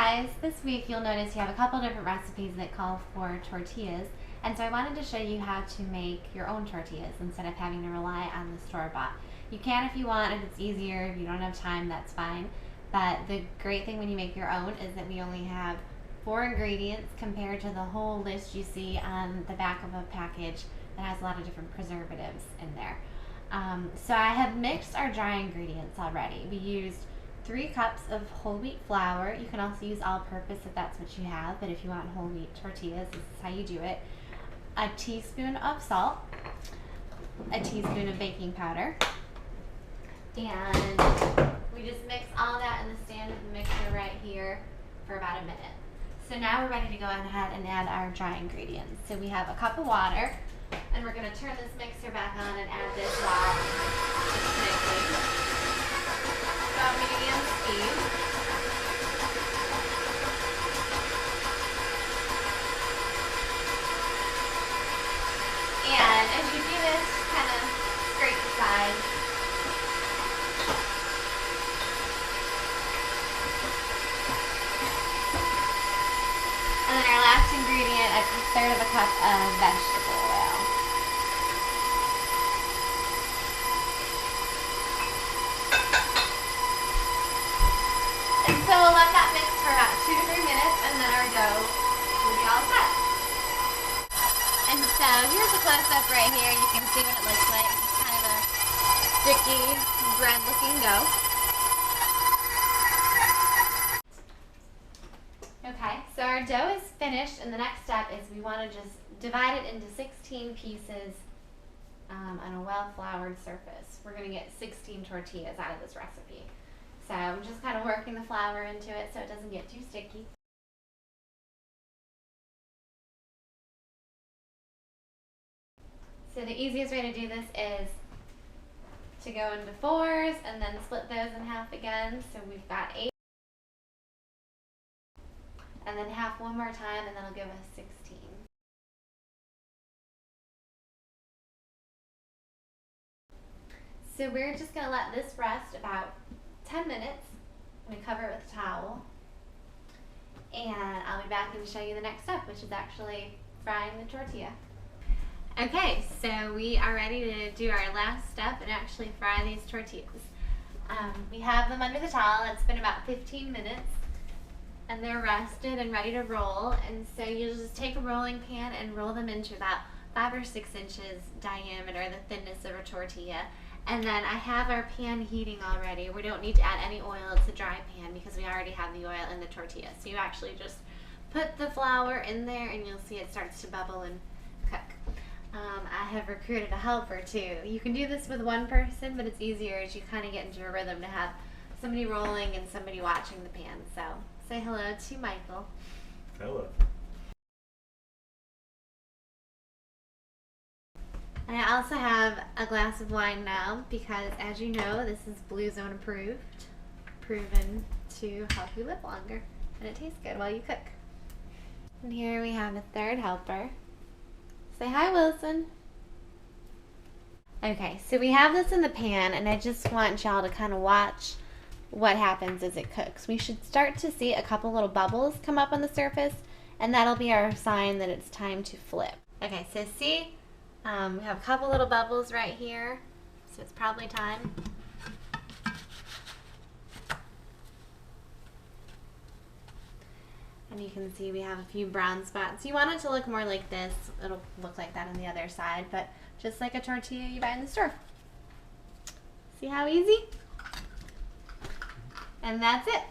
guys, this week you'll notice you have a couple different recipes that call for tortillas, and so I wanted to show you how to make your own tortillas instead of having to rely on the store-bought. You can if you want, if it's easier. If you don't have time, that's fine. But the great thing when you make your own is that we only have 4 ingredients compared to the whole list you see on the back of a package that has a lot of different preservatives in there. So I have mixed our dry ingredients already. We used 3 cups of whole wheat flour. You can also use all-purpose if that's what you have, but if you want whole wheat tortillas, this is how you do it. A teaspoon of salt, a teaspoon of baking powder, and we just mix all that in the stand of the mixer right here for about a minute. So now we're ready to go ahead and add our dry ingredients. So we have a cup of water, and we're going to turn this mixer back on and add this while it's mixing. About medium speed. And as you do this, kind of scrape the sides. And then our last ingredient, a third of a cup of vegetable oil. And so we'll let that mix for about 2 to 3 minutes, and then our dough will be all set. And so here's a close-up right here. You can see what it looks like. It's kind of a sticky, bread-looking dough. Okay, so our dough is finished, and the next step is we want to just divide it into 16 pieces on a well-floured surface. We're going to get 16 tortillas out of this recipe. So I'm just kind of working the flour into it so it doesn't get too sticky. So the easiest way to do this is to go into 4s and then split those in half again. So we've got 8. And then half one more time, and that'll give us 16. So we're just going to let this rest about 10 minutes. I'm going to cover it with a towel. And I'll be back and show you the next step, which is actually frying the tortilla. Okay, so we are ready to do our last step and actually fry these tortillas. We have them under the towel. It's been about 15 minutes. And they're rested and ready to roll. And so you just take a rolling pan and roll them into about 5 or 6 inches diameter, the thickness of a tortilla. And then I have our pan heating already. We don't need to add any oil. It's a dry pan because we already have the oil in the tortilla. So you actually just put the flour in there and you'll see it starts to bubble and cook. I have recruited a helper too. You can do this with one person, but it's easier as you kind of get into a rhythm to have somebody rolling and somebody watching the pan. So say hello to Michael. Hello. And I also have a glass of wine now because, as you know, this is Blue Zone approved, proven to help you live longer, and it tastes good while you cook. And here we have a third helper. Say hi, Wilson. Okay, so we have this in the pan, and I just want y'all to kind of watch what happens as it cooks. We should start to see a couple little bubbles come up on the surface, and that'll be our sign that it's time to flip. Okay, so see, we have a couple little bubbles right here, so it's probably time. And you can see we have a few brown spots. You want it to look more like this. It'll look like that on the other side, but just like a tortilla you buy in the store. See how easy? And that's it.